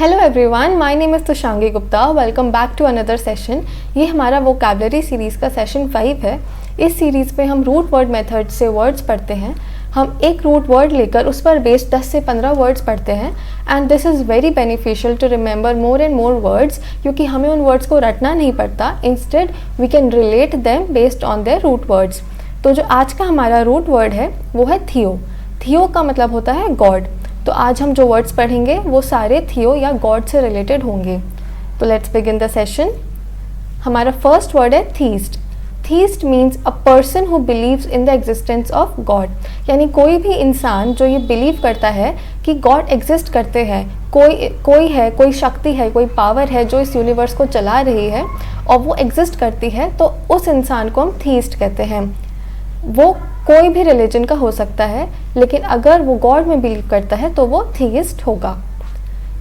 Hello everyone, my name is Tushangi Gupta. Welcome back to another session. ये हमारा vocabulary series का session 5 है। इस सीरीज़ में हम रूट वर्ड मेथड से वर्ड्स पढ़ते हैं। हम एक रूट वर्ड लेकर उस पर बेस्ड 10 से 15 वर्ड्स पढ़ते हैं and this is very beneficial to remember more and more words, क्योंकि हमें उन वर्ड्स को रटना नहीं पड़ता। Instead we can relate them based on their root words. तो जो आज का हमारा रूट वर्ड है वो है थियो। थियो का मतलब होता है गॉड। तो आज हम जो वर्ड्स पढ़ेंगे वो सारे थियो या गॉड से रिलेटेड होंगे। तो लेट्स बिगिन द सेशन। हमारा फर्स्ट वर्ड है theist. Theist means a person who believes in the existence of God, यानी कोई भी इंसान जो ये बिलीव करता है कि गॉड एग्जिस्ट करते हैं, कोई है, कोई शक्ति है, कोई पावर है जो इस यूनिवर्स को चला रही है और वो एग्जिस्ट करती है, तो उस इंसान को हम थीस्ट कहते हैं। वो कोई भी रिलीजन का हो सकता है, लेकिन अगर वो गॉड में बिलीव करता है तो वो थीस्ट होगा।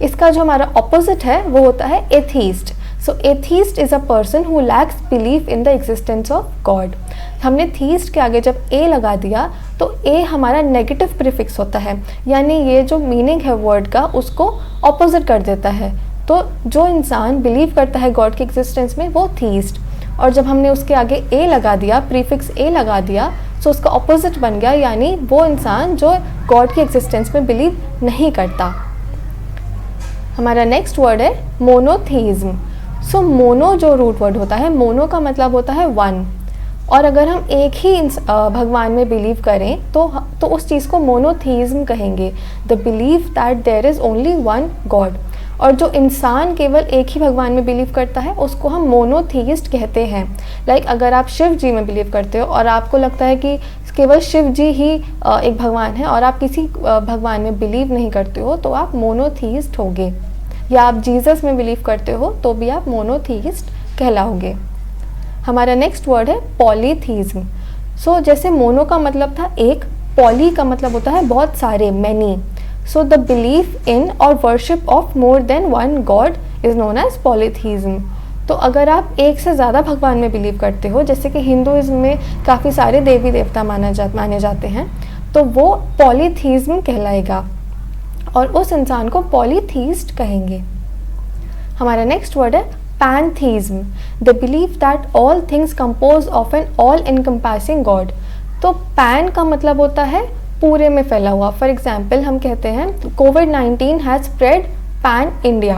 इसका जो हमारा ऑपोजिट है वो होता है atheist. So atheist is a person who lakhs believe in the existence of God. हमने थीस्ट के आगे जब ए लगा दिया तो ए हमारा नेगेटिव प्रीफिक्स होता है, यानी ये जो मीनिंग है वर्ड का उसको ऑपोजिट कर देता है। तो जो इंसान बिलीव करता है गॉड के एग्जिस्टेंस में वो थीस्ट, और जब हमने उसके आगे ए लगा दिया, प्रीफिक्स ए लगा दिया, तो उसका ऑपोजिट बन गया, यानी वो इंसान जो गॉड की एग्जिस्टेंस में बिलीव नहीं करता। हमारा नेक्स्ट वर्ड है मोनोथीज्म। सो मोनो जो रूट वर्ड होता है, मोनो का मतलब होता है वन, और अगर हम एक ही भगवान में बिलीव करें तो उस चीज़ को मोनोथीज्म कहेंगे। The believe that there is only one God. और जो इंसान केवल एक ही भगवान में बिलीव करता है उसको हम मोनोथीइस्ट कहते हैं। लाइक अगर आप शिव जी में बिलीव करते हो और आपको लगता है कि केवल शिव जी ही एक भगवान है और आप किसी भगवान में बिलीव नहीं करते हो तो आप मोनोथीइस्ट होगे। या आप जीसस में बिलीव करते हो तो भी आप मोनोथीइस्ट कहलाओगे। हमारा नेक्स्ट वर्ड है पॉलीथीज्म। सो जैसे मोनो का मतलब था एक, पॉली का मतलब होता है बहुत सारे, many. So the belief in or worship of more than one God is known as polytheism. तो अगर आप एक से ज़्यादा भगवान में बिलीव करते हो, जैसे कि हिंदुइज्म में काफ़ी सारे देवी देवता माने जाते हैं, तो वो पॉलीथीज्म कहलाएगा और उस इंसान को पॉलीथीस्ट कहेंगे। हमारा नेक्स्ट वर्ड है pantheism. The believe that all things compose of an all encompassing god. तो पैन का मतलब होता है पूरे में फैला हुआ। फॉर एग्जाम्पल हम कहते हैं कोविड-19 हैज़ स्प्रेड पैन इंडिया,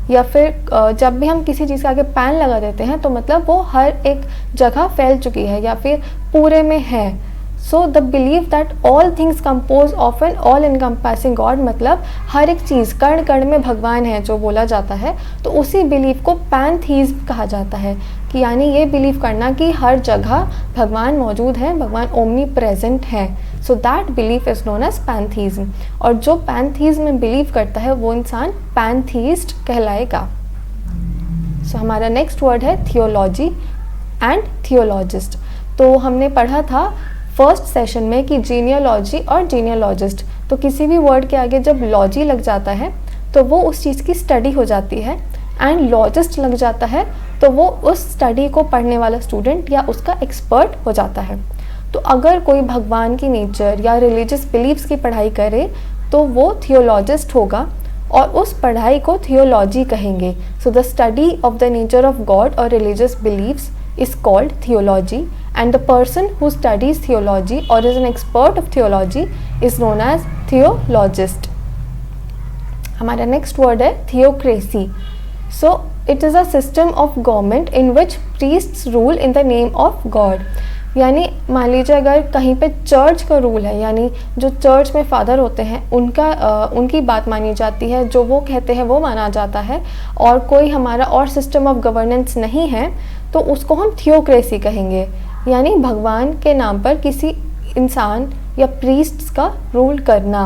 या फिर जब भी हम किसी चीज़ के आगे पैन लगा देते हैं तो मतलब वो हर एक जगह फैल चुकी है या फिर पूरे में है। So the believe that all things compose of an all encompassing God, मतलब हर एक चीज़ कण कण में भगवान है जो बोला जाता है, तो उसी बिलीव को पैनथीज्म कहा जाता है। कि यानी ये बिलीव करना कि हर जगह भगवान मौजूद है, भगवान ओमनी प्रेजेंट है। So that belief is known as pantheism. और जो पैनथीज्म में बिलीव करता है वो इंसान पैनथीस्ट कहलाएगा। सो हमारा नेक्स्ट वर्ड है थियोलॉजी एंड थियोलॉजिस्ट। तो हमने पढ़ा था फर्स्ट सेशन में कि जीनियोलॉजी और जीनियोलॉजिस्ट, तो किसी भी वर्ड के आगे जब लॉजी लग जाता है तो वो उस चीज़ की स्टडी हो जाती है, एंड लॉजिस्ट लग जाता है तो वो उस स्टडी को पढ़ने वाला स्टूडेंट या उसका एक्सपर्ट हो जाता है। तो अगर कोई भगवान की नेचर या रिलीजियस बिलीव्स की पढ़ाई करे तो वो थियोलॉजिस्ट होगा और उस पढ़ाई को थियोलॉजी कहेंगे। So the study of the nature of god और religious believes is called theology, and the person who studies theology or is an expert of theology is known as theologist. हमारा next word है theocracy. So it is a system of government in which priests rule in the name of God. यानी मान लीजिए अगर कहीं पे church का rule है, यानी जो चर्च में फादर होते हैं उनकी बात मानी जाती है, जो वो कहते हैं वो माना जाता है, और कोई हमारा और सिस्टम ऑफ गवर्नेंस नहीं है तो उसको हम थियोक्रेसी कहेंगे। यानी भगवान के नाम पर किसी इंसान या प्रीस्ट्स का रूल करना।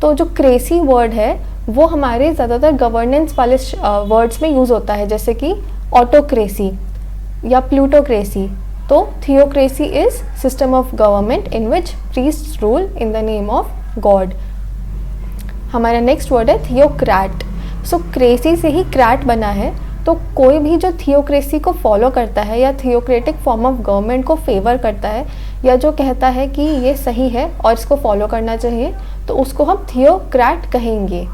तो जो क्रेसी वर्ड है वो हमारे ज़्यादातर गवर्नेंस वाले वर्ड्स में यूज़ होता है, जैसे कि ऑटोक्रेसी या प्लूटोक्रेसी। तो theocracy is system of government in which priests rule in the name of God. हमारा नेक्स्ट वर्ड है थियोक्रेट। सो क्रेसी से ही क्रैट बना है, तो कोई भी जो थियोक्रेसी को फॉलो करता है या थियोक्रेटिक फॉर्म ऑफ गवर्नमेंट को फेवर करता है या जो कहता है कि ये सही है और इसको फॉलो करना चाहिए, तो उसको हम थियोक्रेट कहेंगे।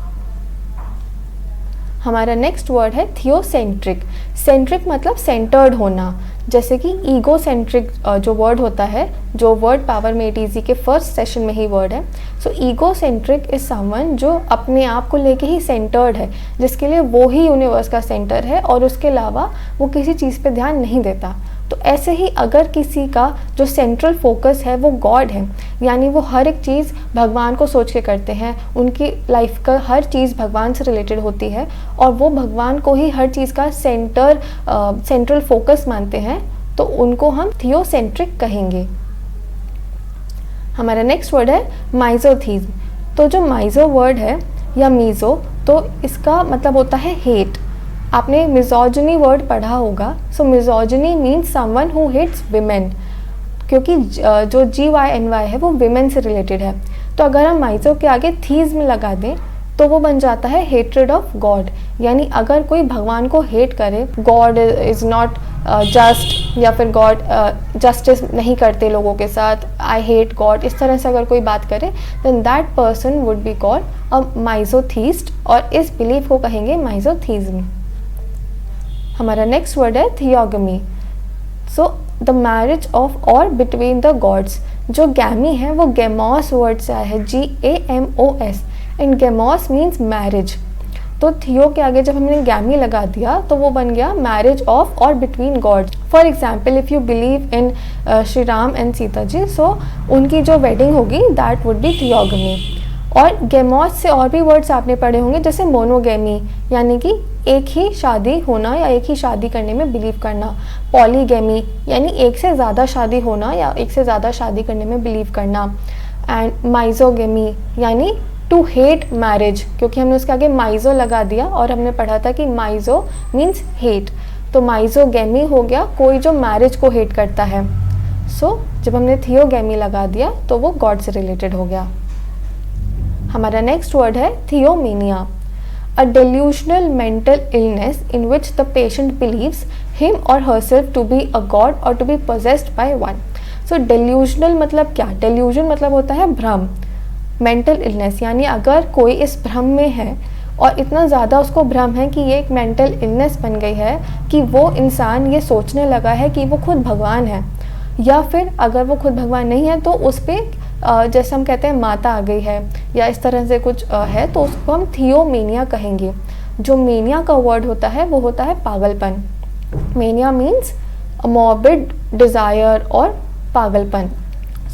हमारा नेक्स्ट वर्ड है थियोसेंट्रिक। सेंट्रिक मतलब सेंटर्ड होना, जैसे कि ईगोसेंट्रिक जो वर्ड होता है, जो वर्ड पावर में ATZ के फर्स्ट सेशन में ही वर्ड है। सो ईगोसेंट्रिक इज समवन जो अपने आप को लेके ही सेंटर्ड है, जिसके लिए वो ही यूनिवर्स का सेंटर है और उसके अलावा वो किसी चीज़ पे ध्यान नहीं देता। तो ऐसे ही अगर किसी का जो सेंट्रल फोकस है वो गॉड है, यानी वो हर एक चीज़ भगवान को सोच के करते हैं, उनकी लाइफ का हर चीज़ भगवान से रिलेटेड होती है और वो भगवान को ही हर चीज़ का सेंट्रल फोकस मानते हैं, तो उनको हम थियोसेंट्रिक कहेंगे। हमारा नेक्स्ट वर्ड है माइजोथीज्म। तो जो माइजो वर्ड है या मीज़ो, तो इसका मतलब होता है हेट। आपने मिजोजिनी वर्ड पढ़ा होगा। So misogyny means someone who hates women, क्योंकि जो GYNY है वो विमेन से रिलेटेड है। तो अगर हम माइजो के आगे थीज्म लगा दें तो वो बन जाता है हेट्रेड ऑफ गॉड, यानी अगर कोई भगवान को हेट करे, गॉड इज़ नॉट जस्ट, या फिर गॉड जस्टिस नहीं करते लोगों के साथ, आई हेट गॉड, इस तरह से अगर कोई बात करे, then that person would be called a misotheist, और इस बिलीफ को कहेंगे माइजोथीज्म। हमारा नेक्स्ट वर्ड है थियोगमी। सो द मैरिज ऑफ और बिटवीन द गॉड्स। जो गैमी है वो गेमोस वर्ड से आया है, GAMOS, एंड गेमोस मीन्स मैरिज। तो थियो के आगे जब हमने गैमी लगा दिया तो वो बन गया मैरिज ऑफ और between gods. For example if you believe in Shri Ram and Sita ji, so उनकी जो वेडिंग होगी दैट वुड बी थियोगमी। और गेमोस से और भी वर्ड्स आपने पढ़े होंगे, जैसे मोनोगेमी, यानी कि एक ही शादी होना या एक ही शादी करने में बिलीव करना। पॉलीगेमी यानी एक से ज़्यादा शादी होना या एक से ज़्यादा शादी करने में बिलीव करना। एंड माइजोगेमी यानी टू हेट मैरिज, क्योंकि हमने उसके आगे माइजो लगा दिया और हमने पढ़ा था कि माइजो मीन्स हेट, तो माइजोगेमी हो गया कोई जो मैरिज को हेट करता है। सो जब हमने थियोगेमी लगा दिया तो वो गॉड से रिलेटेड हो गया। हमारा नेक्स्ट वर्ड है थियोमेनिया। A delusional mental illness in which the patient believes him or herself to be a god or to be possessed by one. So delusional मतलब क्या? Delusion मतलब होता है भ्रम। Mental illness यानी अगर कोई इस भ्रम में है और इतना ज़्यादा उसको भ्रम है कि ये एक मेंटल इलनेस बन गई है कि वो इंसान ये सोचने लगा है कि वो खुद भगवान है, या फिर अगर वो खुद भगवान नहीं है तो उस पर जैसे हम कहते हैं माता आ गई है या इस तरह से कुछ है, तो उसको हम थियोमेनिया कहेंगे। जो मेनिया का वर्ड होता है वो होता है पागलपन। मेनिया मीन्स मॉर्बिड डिज़ायर और पागलपन।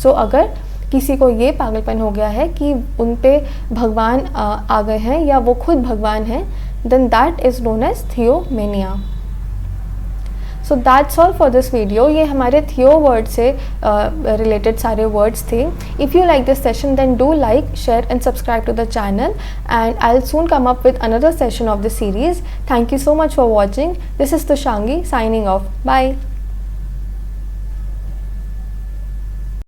सो अगर किसी को ये पागलपन हो गया है कि उन पे भगवान आ गए हैं या वो खुद भगवान हैं, then that is known as theomania. So that's all for this video. ये हमारे थियो वर्ड से रिलेटेड सारे वर्ड्स थे। If you like this session then do like, share and subscribe to the channel, and I will soon come up with another session of the series. Thank you so much for watching. This is Tushangi signing off. Bye.